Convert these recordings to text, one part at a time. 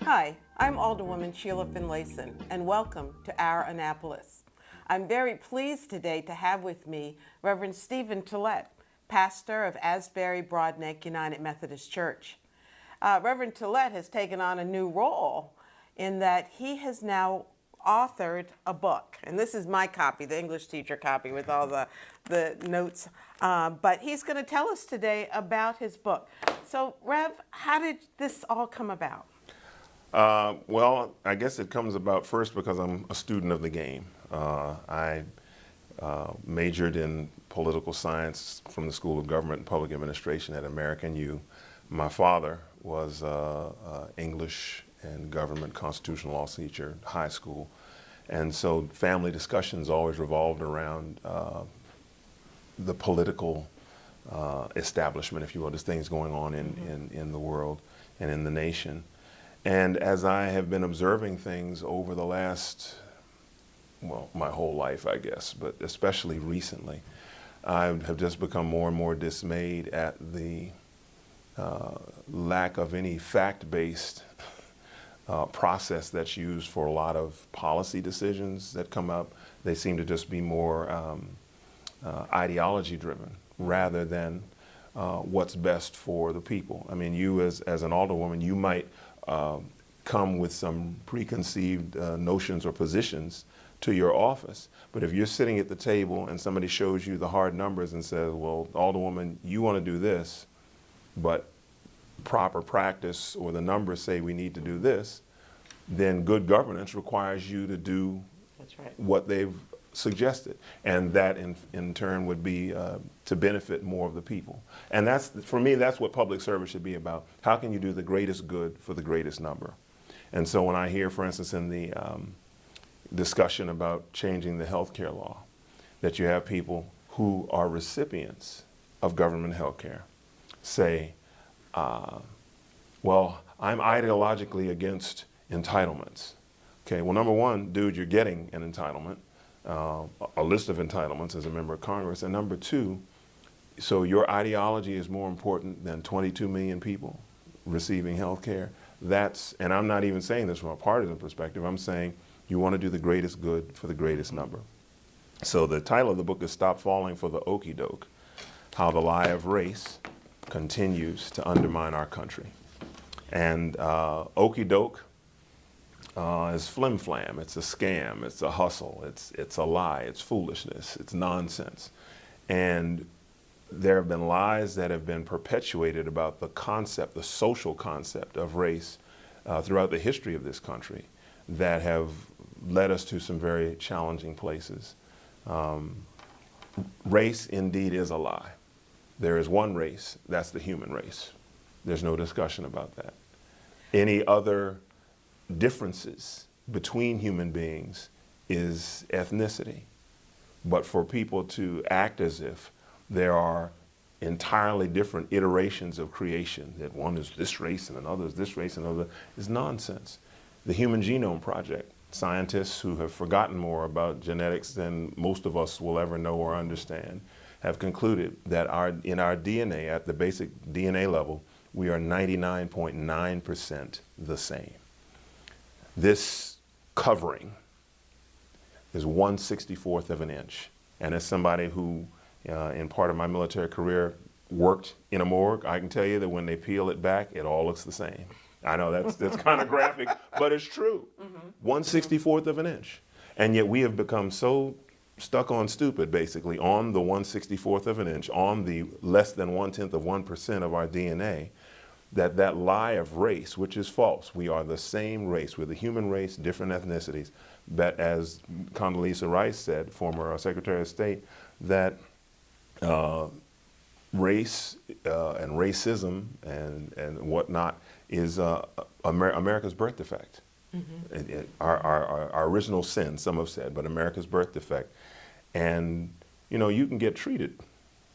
Hi, I'm Alderwoman Sheila Finlayson, and welcome to Our Annapolis. I'm very pleased today to have with me Reverend Stephen Tillett, pastor of Asbury Broadneck United Methodist Church. Reverend Tillett has taken on a new role in that he has now authored a book, and this is my copy, the English teacher copy with all the notes, but he's going to tell us today about his book. So, Rev, how did this all come about? Well, I guess it comes about first because I'm a student of the game. I majored in political science from the School of Government and Public Administration at American U. My father was English and government constitutional law teacher at high school. And so family discussions always revolved around the political establishment, if you will, there's things going on in the world and in the nation. And as I have been observing things over the last, well, my whole life, I guess, but especially recently, I have just become more and more dismayed at the lack of any fact-based process that's used for a lot of policy decisions that come up. They seem to just be more ideology-driven rather than what's best for the people. I mean, you as an alderwoman, you might come with some preconceived notions or positions to your office. But if you're sitting at the table and somebody shows you the hard numbers and says, well, alderwoman, you want to do this, but proper practice or the numbers say we need to do this, then good governance requires you to do what they've suggested. And that in turn would be to benefit more of the people. And that's, for me, that's what public service should be about. How can you do the greatest good for the greatest number? And so when I hear, for instance, in the discussion about changing the health care law, that you have people who are recipients of government health care say, well, I'm ideologically against entitlements. Okay, well, number one, dude, you're getting an entitlement. A list of entitlements as a member of Congress, and number two, so your ideology is more important than 22 million people receiving health care. That's, and I'm not even saying this from a partisan perspective, I'm saying you want to do the greatest good for the greatest number. So the title of the book is Stop Falling for the Okie Doke, How the Lie of Race Continues to Undermine Our Country. And okie doke is flim flam, it's a scam, it's a hustle, it's a lie, it's foolishness, it's nonsense. And there have been lies that have been perpetuated about the concept, the social concept of race throughout the history of this country that have led us to some very challenging places. Race indeed is a lie. There is one race, that's the human race. There's no discussion about that. Any other differences between human beings is ethnicity. But for people to act as if there are entirely different iterations of creation, that one is this race and another is this race and another, is nonsense. The Human Genome Project, scientists who have forgotten more about genetics than most of us will ever know or understand, have concluded that in our DNA, at the basic DNA level, we are 99.9% the same. This covering is 1/64 of an inch. And as somebody who, in part of my military career, worked in a morgue, I can tell you that when they peel it back, it all looks the same. I know that's kind of graphic, but it's true. 1/64 of an inch. And yet we have become so stuck on stupid, basically, on the 1/64 of an inch, on the less than 1/10 of 1% of our DNA, that lie of race, which is false. We are the same race. We're the human race, different ethnicities. But as Condoleezza Rice said, former Secretary of State, that race and racism and whatnot is America's birth defect. Our original sin, some have said, but America's birth defect. And, you know, you can get treated.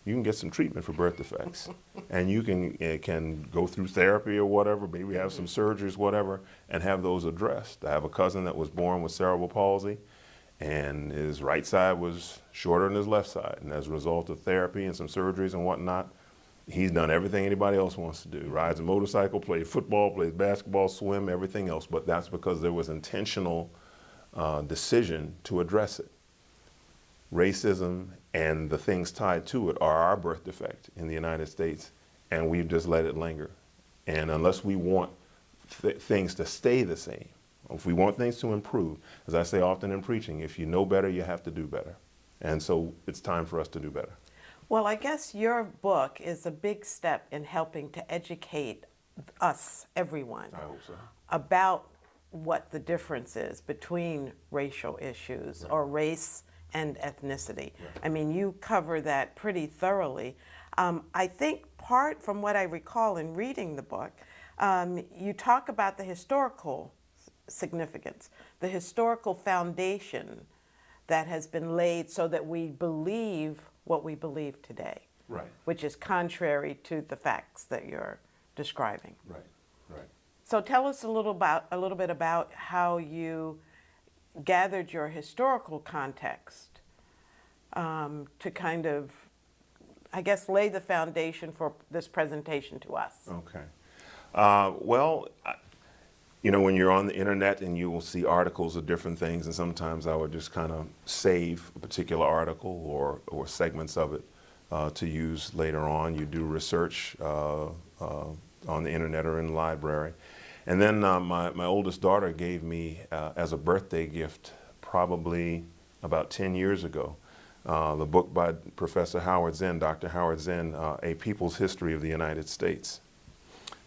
You can get some treatment for birth defects. And you can go through therapy or whatever, maybe have some surgeries, whatever, and have those addressed. I have a cousin that was born with cerebral palsy, and his right side was shorter than his left side. And as a result of therapy and some surgeries and whatnot, He's done everything anybody else wants to do. Rides a motorcycle, plays football, plays basketball, swim, everything else. But that's because there was intentional decision to address it. Racism and the things tied to it are our birth defect in the United States, and we've just let it linger. And unless we want things to stay the same, if we want things to improve, as I say often in preaching, if you know better, you have to do better. And so it's time for us to do better. Well, I guess your book is a big step in helping to educate us, everyone, I hope so. about what the difference is between racial issues or race and ethnicity. I mean, you cover that pretty thoroughly. I think part from what I recall in reading the book, you talk about the historical significance, the historical foundation that has been laid so that we believe what we believe today, Right. which is contrary to the facts that you're describing. Right, right. So tell us a little bit about how you gathered your historical context to kind of, I guess, lay the foundation for this presentation to us. Okay. Well, you know, when you're on the internet and you will see articles of different things, and sometimes I would just kind of save a particular article or segments of it to use later on. You do research on the internet or in the library. And then my oldest daughter gave me, as a birthday gift, probably about 10 years ago, the book by Professor Howard Zinn, Dr. Howard Zinn, A People's History of the United States.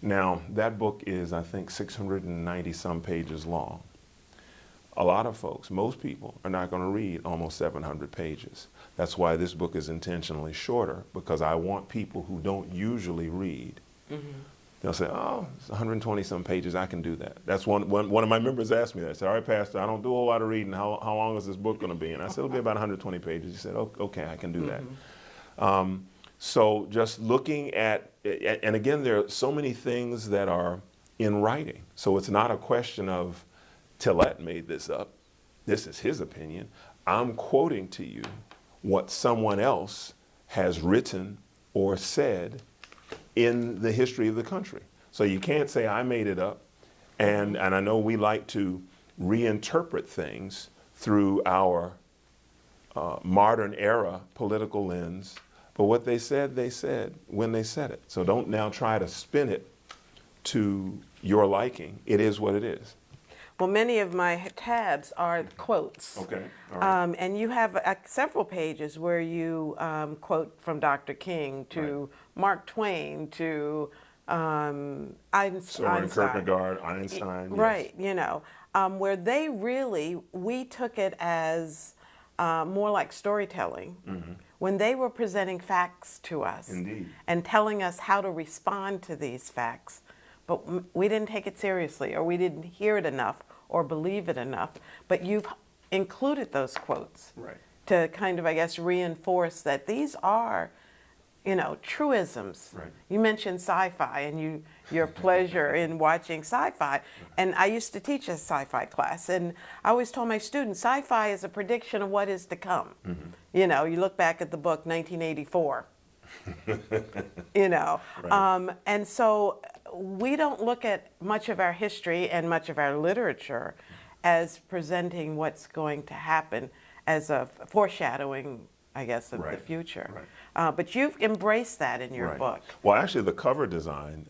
Now, that book is, I think, 690 some pages long. A lot of folks, most people, are not going to read almost 700 pages. That's why this book is intentionally shorter, because I want people who don't usually read. They'll say, oh, it's 120 some pages, I can do that. That's one of my members asked me that. I said, all right, Pastor, I don't do a whole lot of reading. How long is this book going to be? And I said, it'll be about 120 pages. He said, oh, okay, I can do that. So just looking at, and again, there are so many things that are in writing. So it's not a question of Tillett made this up. This is his opinion. I'm quoting to you what someone else has written or said in the history of the country. So you can't say I made it up. And I know we like to reinterpret things through our modern era political lens. But what they said when they said it. So don't now try to spin it to your liking. It is what it is. Well, many of my tabs are quotes. Okay. All right. And you have several pages where you quote from Dr. King to Mark Twain to Soren Einstein. Kierkegaard, Einstein. Right, yes. You know, where they really, we took it as more like storytelling. When they were presenting facts to us. Indeed. And telling us how to respond to these facts, but we didn't take it seriously, or we didn't hear it enough or believe it enough. But you've included those quotes to kind of, I guess, reinforce that these are, you know, truisms. You mentioned sci-fi and your pleasure in watching sci-fi. And I used to teach a sci-fi class, and I always told my students, sci-fi is a prediction of what is to come. You know, you look back at the book 1984, you know. And so we don't look at much of our history and much of our literature as presenting what's going to happen as a foreshadowing, I guess, of the future. But you've embraced that in your book. Well, actually, the cover design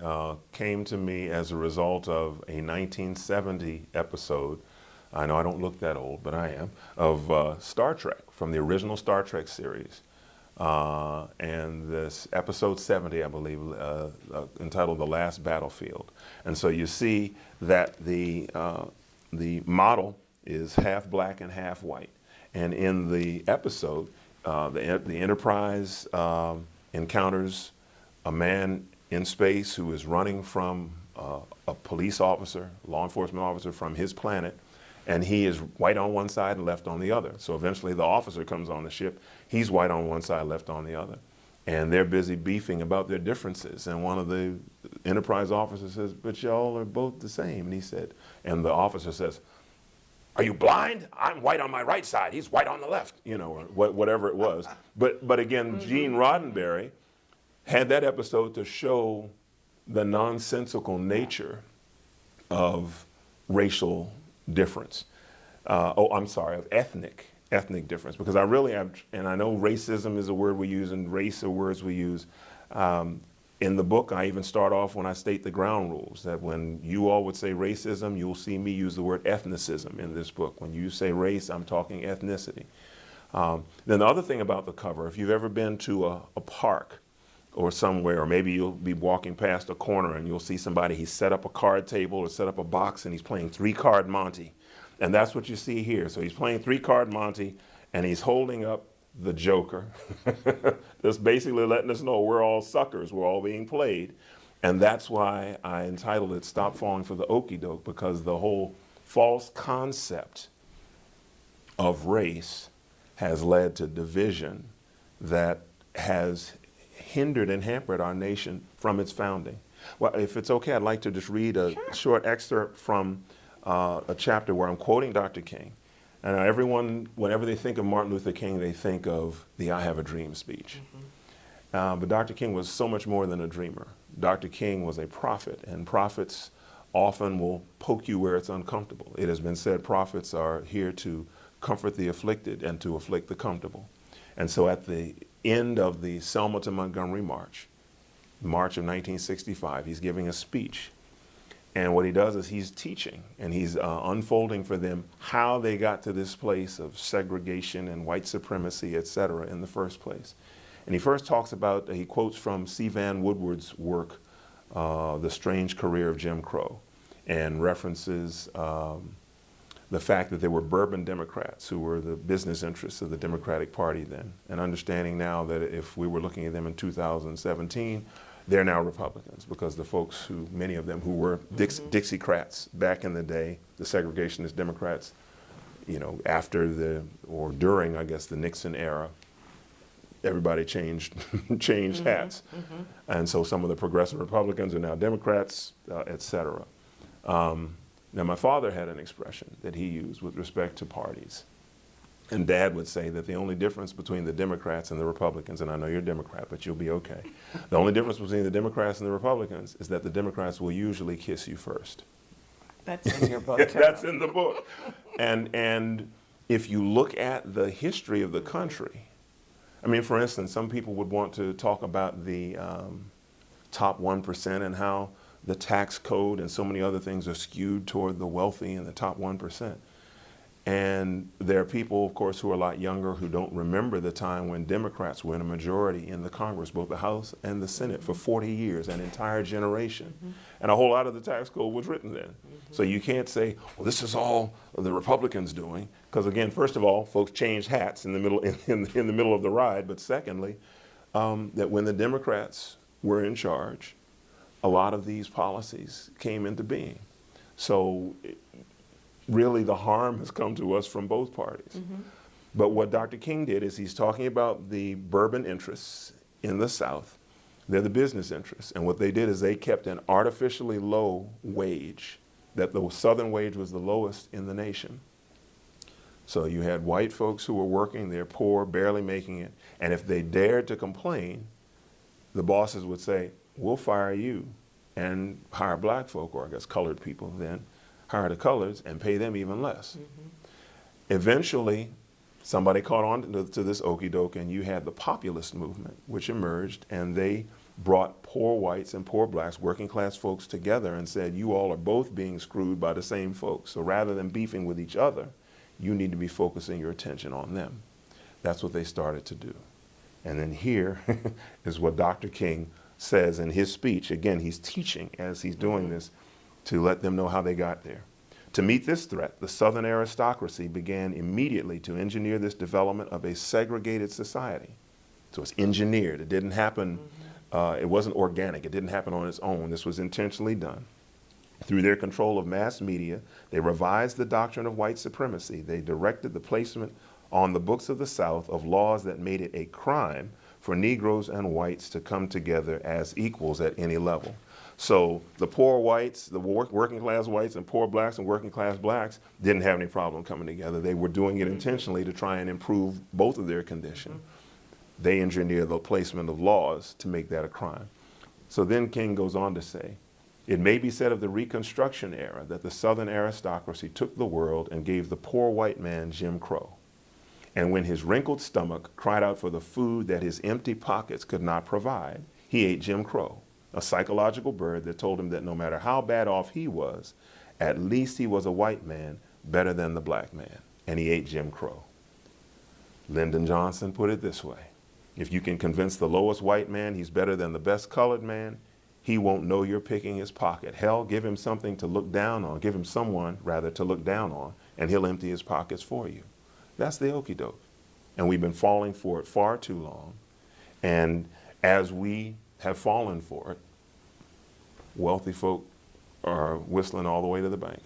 came to me as a result of a 1970 episode. I know I don't look that old, but I am, of Star Trek, from the original Star Trek series. And this episode 70, I believe, entitled The Last Battlefield. And so you see that the model is half black and half white. And in the episode, the Enterprise encounters a man in space who is running from a police officer, law enforcement officer from his planet, and he is white on one side and left on the other. So eventually the officer comes on the ship, he's white on one side, left on the other. And they're busy beefing about their differences. And one of the Enterprise officers says, but y'all are both the same. And he said, and the officer says, are you blind? I'm white on my right side. He's white on the left, you know, or whatever it was. But again, Gene Roddenberry had that episode to show the nonsensical nature of racial difference. Of ethnic difference, because I really am, and I know racism is a word we use and race are words we use. In the book, I even start off when I state the ground rules, that when you all would say racism, you'll see me use the word ethnicism in this book. When you say race, I'm talking ethnicity. Then the other thing about the cover, if you've ever been to a park or somewhere, or maybe you'll be walking past a corner and you'll see somebody, he's set up a card table or set up a box and he's playing 3-card Monte. And that's what you see here. So he's playing 3-card Monte and he's holding up the Joker. Just basically letting us know we're all suckers, we're all being played. And that's why I entitled it Stop Falling for the Okie Doke, because the whole false concept of race has led to division that has hindered and hampered our nation from its founding. Well, if it's okay, I'd like to just read a short excerpt from a chapter where I'm quoting Dr. King. And everyone, whenever they think of Martin Luther King, they think of the I Have a Dream speech. But Dr. King was so much more than a dreamer. Dr. King was a prophet, and prophets often will poke you where it's uncomfortable. It has been said prophets are here to comfort the afflicted and to afflict the comfortable. And so at the end of the Selma to Montgomery March, March of 1965, he's giving a speech. And what he does is he's teaching and he's unfolding for them how they got to this place of segregation and white supremacy, et cetera, in the first place. And he first talks about, he quotes from C. Vann Woodward's work, The Strange Career of Jim Crow, and references the fact that there were bourbon Democrats who were the business interests of the Democratic Party then, and understanding now that if we were looking at them in 2017, they're now Republicans, because the folks who, many of them who were Dixiecrats back in the day, the segregationist Democrats, you know, after or during, I guess, the Nixon era, everybody changed hats. And so some of the progressive Republicans are now Democrats, et cetera. Now, my father had an expression that he used with respect to parties. And Dad would say that the only difference between the Democrats and the Republicans, and I know you're a Democrat, but you'll be okay. The only difference between the Democrats and the Republicans is that the Democrats will usually kiss you first. That's in your book. That's in the book. And if you look at the history of the country, I mean, for instance, some people would want to talk about the top 1% and how the tax code and so many other things are skewed toward the wealthy and the top 1%. And there are people, of course, who are a lot younger who don't remember the time when Democrats were in a majority in the Congress, both the House and the Senate, for 40 years, an entire generation. And a whole lot of the tax code was written then. So you can't say, well, this is all the Republicans doing, because again, first of all, folks changed hats in the middle, in the middle of the ride. But secondly, that when the Democrats were in charge, a lot of these policies came into being. So really the harm has come to us from both parties. But what Dr. King did is he's talking about the bourbon interests in the South. They're the business interests. And what they did is they kept an artificially low wage, that the Southern wage was the lowest in the nation. So you had white folks who were working, they're poor, barely making it. And if they dared to complain, the bosses would say, we'll fire you and hire black folk, or I guess colored people then, hire the colors and pay them even less. Eventually, somebody caught on to this okie doke, and you had the populist movement, which emerged, and they brought poor whites and poor blacks, working class folks together and said, you all are both being screwed by the same folks. So rather than beefing with each other, you need to be focusing your attention on them. That's what they started to do. And then here is what Dr. King says in his speech. Again, he's teaching as he's doing this to let them know how they got there. To meet this threat, the Southern aristocracy began immediately to engineer this development of a segregated society. So it's engineered. It didn't happen, it wasn't organic. It didn't happen on its own. This was intentionally done. Through their control of mass media, they revised the doctrine of white supremacy. They directed the placement on the books of the South of laws that made it a crime for Negroes and whites to come together as equals at any level. So the poor whites, the working class whites, and poor blacks and working class blacks didn't have any problem coming together. They were doing it intentionally to try and improve both of their condition. they engineer the placement of laws to make that a crime. So then King goes on to say, it may be said of the Reconstruction era that the Southern aristocracy took the world and gave the poor white man Jim Crow. And when his wrinkled stomach cried out for the food that his empty pockets could not provide, he ate Jim Crow, a psychological bird that told him that no matter how bad off he was, at least he was a white man better than the black man. And he ate Jim Crow. Lyndon Johnson put it this way: if you can convince the lowest white man he's better than the best colored man, he won't know you're picking his pocket. Hell, give him something to look down on. Give him someone, rather, to look down on, and he'll empty his pockets for you. That's the okie doke. And we've been falling for it far too long. And as we have fallen for it, wealthy folk are whistling all the way to the bank.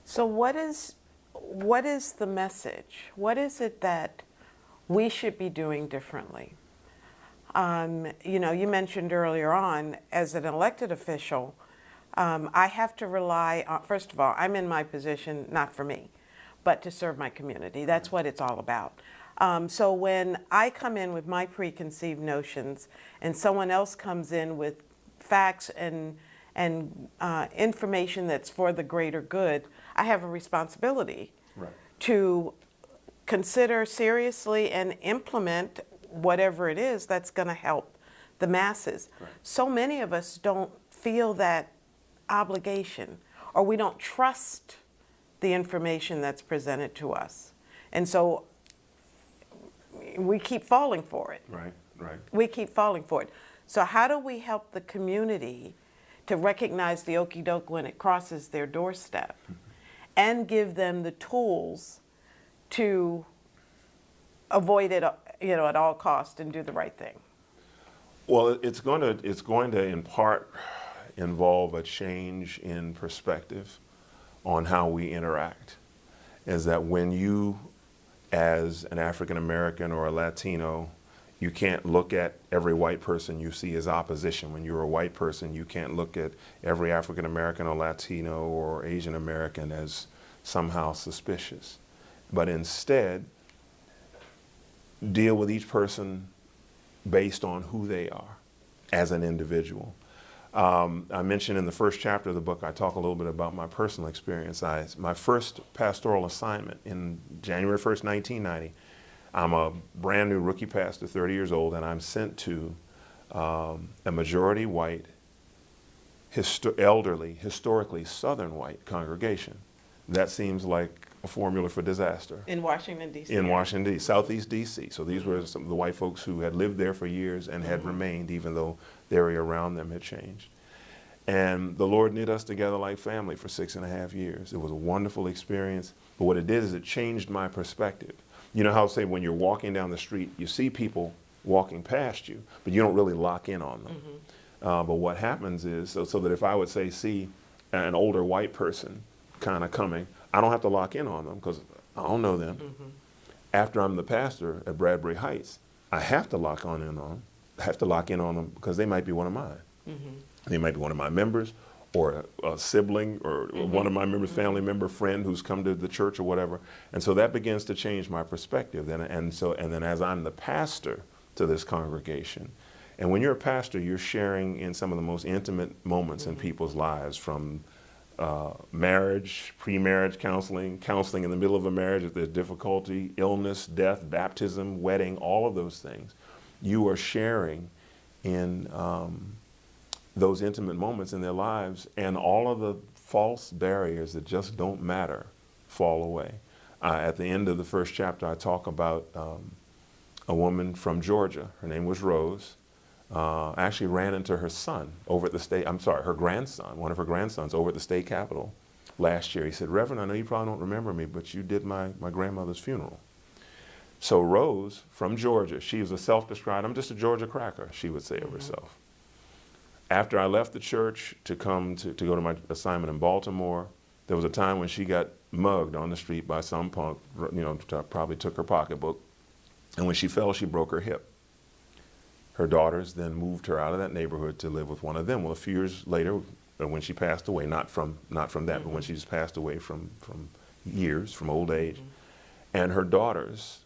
So what is the message? What is it that we should be doing differently? You know, you mentioned earlier on, as an elected official, I have to rely on, first of all, I'm in my position, not for me, but to serve my community. That's what it's all about. So when I come in with my preconceived notions and someone else comes in with facts and information that's for the greater good, I have a responsibility to consider seriously and implement whatever it is that's going to help the masses. So many of us don't feel that obligation, or we don't trust the information that's presented to us. And so we keep falling for it. We keep falling for it. So how do we help the community to recognize the okie doke when it crosses their doorstep and give them the tools to avoid it, you know, at all costs and do the right thing? Well, it's going to in part involve a change in perspective on how we interact. Is that when you, as an African American or a Latino, you can't look at every white person you see as opposition. When you're a white person, you can't look at every African American or Latino or Asian American as somehow suspicious. But instead, deal with each person based on who they are as an individual. I mentioned in the first chapter of the book, I talk a little bit about my personal experience. My first pastoral assignment in January 1st, 1990, I'm a brand new rookie pastor, 30 years old, and I'm sent to a majority white, elderly, historically Southern white congregation. That seems like a formula for disaster. In Washington, D.C. In Washington, D.C., Southeast D.C. So these were some of the white folks who had lived there for years and had remained, even though the area around them had changed. And the Lord knit us together like family for 6.5 years. It was a wonderful experience. But what it did is it changed my perspective. You know how, say, when you're walking down the street, you see people walking past you, but you don't really lock in on them. But what happens is, so that if I would say, see an older white person kind of coming, I don't have to lock in on them because I don't know them. After I'm the pastor at Bradbury Heights, I have to lock in on them. I have to lock in on them because they might be one of mine. They might be one of my members, or a sibling, or one of my members, family member, friend who's come to the church or whatever. And so that begins to change my perspective. And then as I'm the pastor to this congregation, and when you're a pastor, you're sharing in some of the most intimate moments in people's lives, from marriage, pre-marriage counseling, counseling in the middle of a marriage if there's difficulty, illness, death, baptism, wedding, all of those things. You are sharing in those intimate moments in their lives, and all of the false barriers that just don't matter fall away. At the end of the first chapter, I talk about a woman from Georgia. Her name was Rose. Actually ran into her son over at the state, her grandson, one of her grandsons over at the state capitol last year. He said, Reverend, I know you probably don't remember me, but you did my grandmother's funeral. So Rose from Georgia, she was a self-described, I'm just a Georgia cracker, she would say of herself. After I left the church to come to go to my assignment in Baltimore, there was a time when she got mugged on the street by some punk, you know, probably took her pocketbook. And when she fell, she broke her hip. Her daughters then moved her out of that neighborhood to live with one of them. Well, a few years later, when she passed away, not from that, but when she just passed away from years, from old age, and her daughters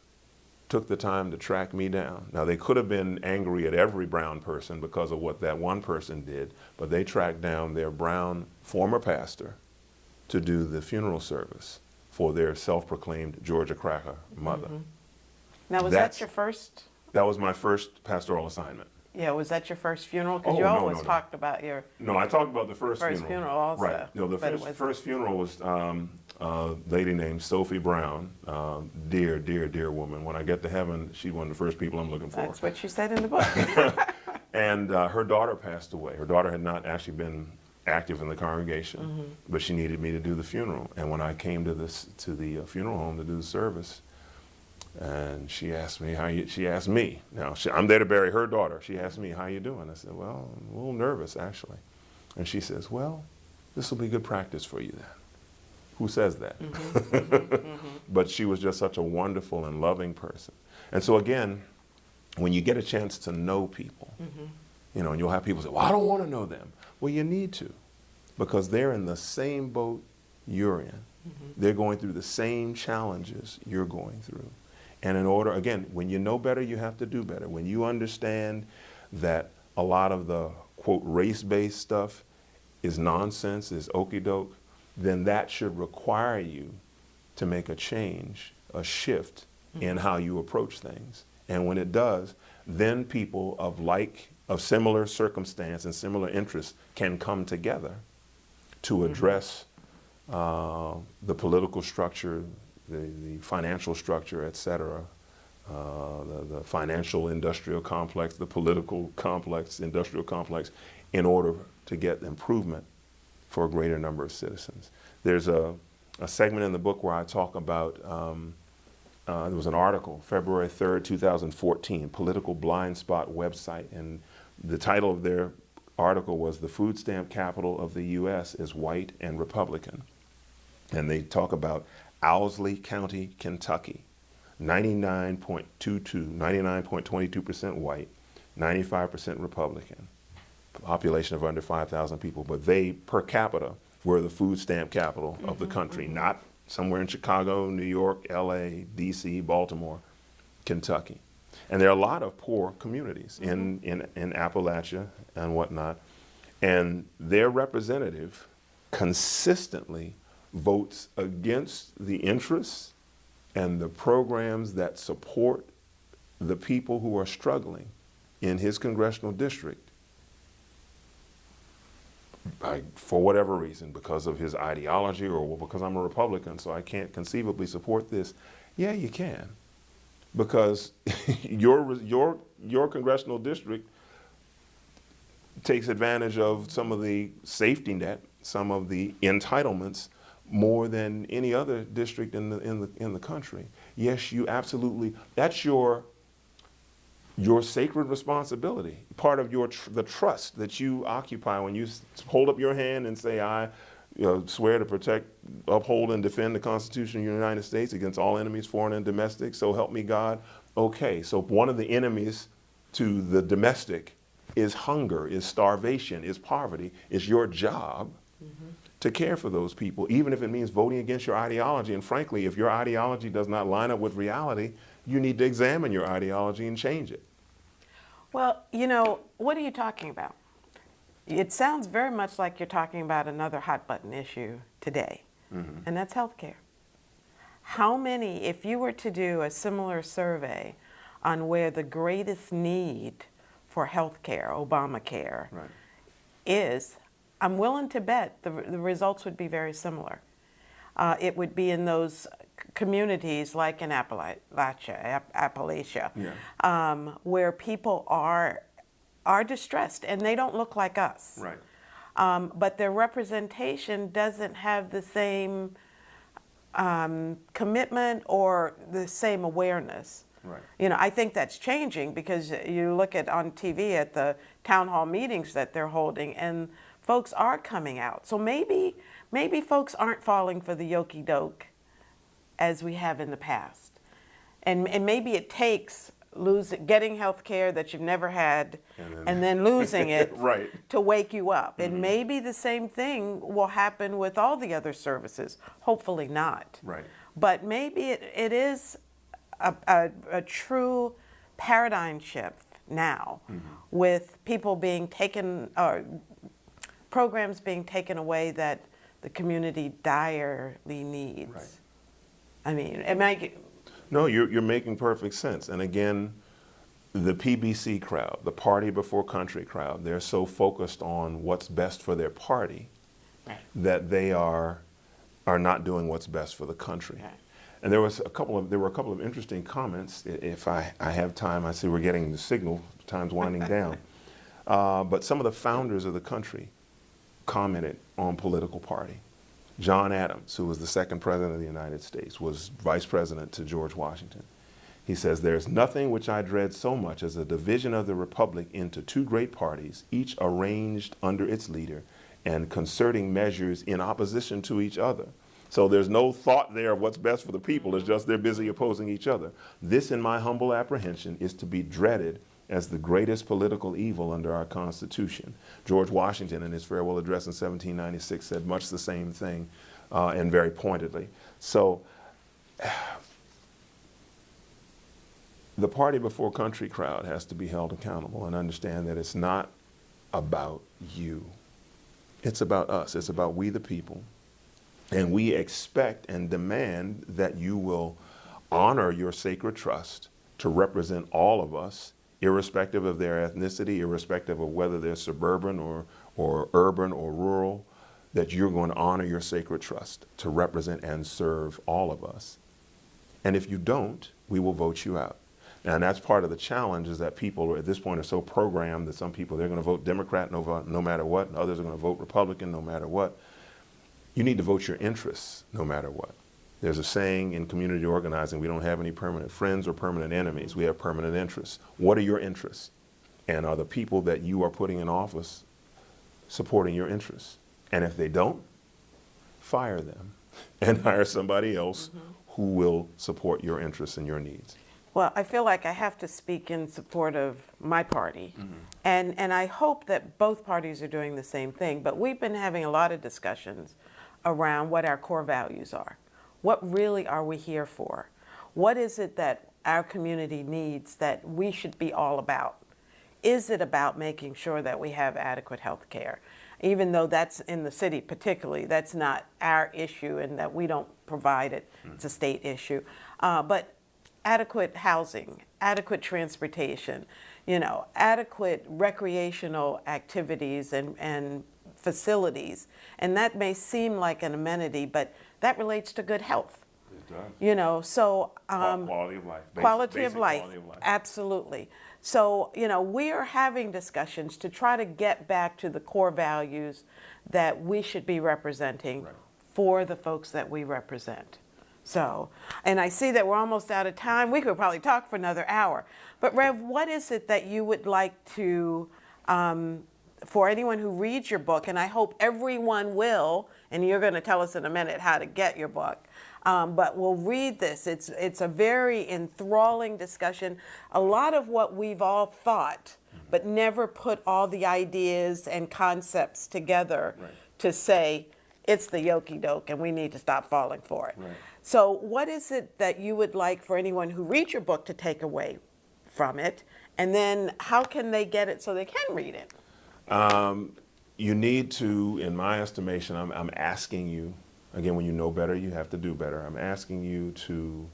took the time to track me down. Now, they could have been angry at every brown person because of what that one person did, but they tracked down their brown former pastor to do the funeral service for their self-proclaimed Georgia Cracker mother. Mm-hmm. Now, was that your first? That was my first pastoral assignment. Yeah, was that your first funeral? Because you always talked about your... No, I talked about the first funeral also. Right. No, the first funeral was a lady named Sophie Brown, dear, dear, dear woman. When I get to heaven, she's one of the first people I'm looking for. That's what you said in the book. And her daughter passed away. Her daughter had not actually been active in the congregation, but she needed me to do the funeral. And when I came to the funeral home to do the service, and she asked me, now I'm there to bury her daughter. She asked me, how you doing? I said, well, I'm a little nervous, actually. And she says, well, this will be good practice for you then. Who says that? But she was just such a wonderful and loving person. And so again, when you get a chance to know people, you know, and you'll have people say, well, I don't want to know them. Well, you need to, because they're in the same boat you're in. They're going through the same challenges you're going through. And in order, again, when you know better, you have to do better. When you understand that a lot of the, quote, race-based stuff is nonsense, is okey-doke, then that should require you to make a change, a shift in how you approach things. And when it does, then people of similar circumstance and similar interests can come together to address the political structure, the financial structure, et cetera, the financial industrial complex, the political complex, industrial complex, in order to get improvement for a greater number of citizens. There's a segment in the book where I talk about, there was an article, February 3rd, 2014, Political Blind Spot website, and the title of their article was "The Food Stamp Capital of the U.S. is White and Republican." And they talk about Owsley County, Kentucky, 99.22% white, 95% Republican, population of under 5,000 people, but they, per capita, were the food stamp capital of the country, not somewhere in Chicago, New York, LA, DC, Baltimore, Kentucky. And there are a lot of poor communities in Appalachia and whatnot, and their representative consistently votes against the interests and the programs that support the people who are struggling in his congressional district for whatever reason, because of his ideology or because I'm a Republican, so I can't conceivably support this. Yeah, you can, because your congressional district takes advantage of some of the safety net, some of the entitlements more than any other district in the country. Yes, you absolutely. That's your sacred responsibility. Part of the trust that you occupy when you hold up your hand and say, "I swear to protect, uphold, and defend the Constitution of the United States against all enemies, foreign and domestic. So help me God." Okay, so one of the enemies to the domestic is hunger, is starvation, is poverty. It's your job to care for those people, even if it means voting against your ideology. And frankly, if your ideology does not line up with reality, you need to examine your ideology and change it. Well, you know, what are you talking about? It sounds very much like you're talking about another hot button issue today, and that's healthcare. How many, if you were to do a similar survey on where the greatest need for healthcare, Obamacare, is, I'm willing to bet the results would be very similar. It would be in those communities like in Appalachia, where people are distressed, and they don't look like us. Right. But their representation doesn't have the same commitment or the same awareness. Right. You know, I think that's changing, because you look at on TV at the town hall meetings that they're holding, and folks are coming out. So maybe folks aren't falling for the okey-doke as we have in the past. And maybe it takes getting health care that you've never had and then losing it to wake you up. And maybe the same thing will happen with all the other services. Hopefully not. Right. But maybe it is a true paradigm shift now, with people being taken, or programs being taken away that the community direly needs. Right. I mean, am I? No, you're making perfect sense. And again, the PBC crowd, the party before country crowd, they're so focused on what's best for their party that they are not doing what's best for the country. Right. And there were a couple of interesting comments. If I have time, I see we're getting the signal, time's winding down. But some of the founders of the country commented on political party. John Adams, who was the second president of the United States, was vice president to George Washington. He says, "There's nothing which I dread so much as a division of the republic into two great parties, each arranged under its leader and concerting measures in opposition to each other." So there's no thought there of what's best for the people. It's just they're busy opposing each other. "This, in my humble apprehension, is to be dreaded as the greatest political evil under our Constitution." George Washington, in his farewell address in 1796, said much the same thing, and very pointedly. So the party before country crowd has to be held accountable and understand that it's not about you. It's about us. It's about we the people. And we expect and demand that you will honor your sacred trust to represent all of us, irrespective of their ethnicity, irrespective of whether they're suburban or urban or rural, that you're going to honor your sacred trust to represent and serve all of us. And if you don't, we will vote you out. And that's part of the challenge, is that people at this point are so programmed that some people, they're going to vote Democrat no matter what, and others are going to vote Republican no matter what. You need to vote your interests no matter what. There's a saying in community organizing, we don't have any permanent friends or permanent enemies. We have permanent interests. What are your interests? And are the people that you are putting in office supporting your interests? And if they don't, fire them and hire somebody else who will support your interests and your needs. Well, I feel like I have to speak in support of my party, and I hope that both parties are doing the same thing. But we've been having a lot of discussions around what our core values are. What really are we here for? What is it that our community needs that we should be all about? Is it about making sure that we have adequate health care? Even though that's in the city particularly, that's not our issue and that we don't provide it. It's a state issue. But adequate housing, adequate transportation, adequate recreational activities and facilities. And that may seem like an amenity, but that relates to good health. It does. So quality of life. Quality of life, absolutely. So, we are having discussions to try to get back to the core values that we should be representing for the folks that we represent. So, and I see that we're almost out of time. We could probably talk for another hour. But Rev, what is it that you would like to, for anyone who reads your book, and I hope everyone will, and you're going to tell us in a minute how to get your book, but we'll read this. It's a very enthralling discussion. A lot of what we've all thought, but never put all the ideas and concepts together to say, it's the yoki doke and we need to stop falling for it. So what is it that you would like for anyone who reads your book to take away from it? And then how can they get it so they can read it? You need to, in my estimation, I'm asking you, again, when you know better, you have to do better. I'm asking you to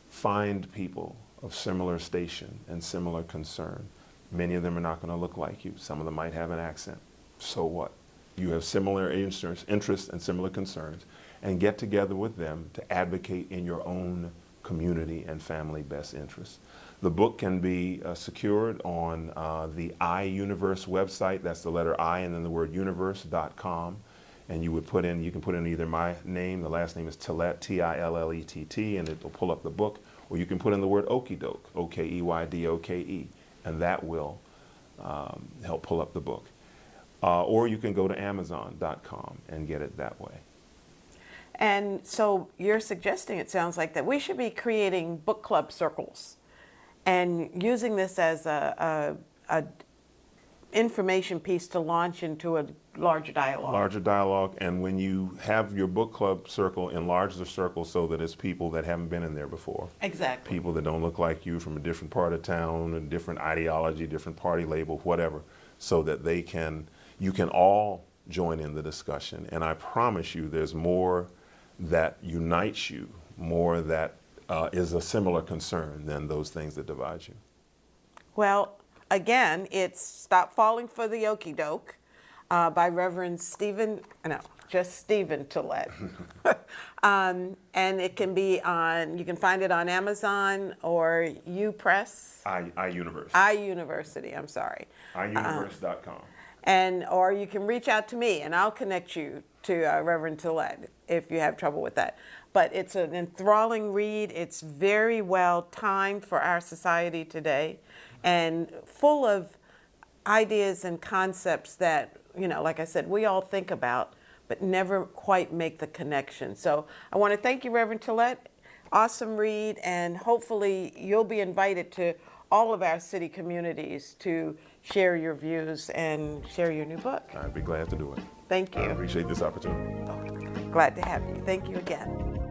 find people of similar station and similar concern. Many of them are not going to look like you. Some of them might have an accent. So what? You have similar interests and similar concerns, and get together with them to advocate in your own community and family best interests. The book can be secured on the iUniverse website. That's the letter I and then the word universe.com. And you can put in either my name, the last name is Tillett, T-I-L-L-E-T-T, and it'll pull up the book. Or you can put in the word Okeydoke, O-K-E-Y-D-O-K-E, and that will help pull up the book. Or you can go to Amazon.com and get it that way. And so you're suggesting, it sounds like, that we should be creating book club circles and using this as a information piece to launch into a larger dialogue. Larger dialogue, and when you have your book club circle, enlarge the circle so that it's people that haven't been in there before. Exactly. People that don't look like you, from a different part of town, a different ideology, different party label, whatever, so that you can all join in the discussion. And I promise you there's more that unites you, more that is a similar concern than those things that divide you. Well, again, it's Stop Falling for the Okie Doke by Reverend Stephen Tillett. And it can be you can find it on Amazon or UPress. iUniversity, I'm sorry. iUniverse.com. Or you can reach out to me and I'll connect you to Reverend Tillett if you have trouble with that. But it's an enthralling read. It's very well timed for our society today and full of ideas and concepts that, like I said, we all think about, but never quite make the connection. So I want to thank you, Reverend Tillett. Awesome read, and hopefully you'll be invited to all of our city communities to share your views and share your new book. I'd be glad to do it. Thank you. I appreciate this opportunity. Glad to have you. Thank you again.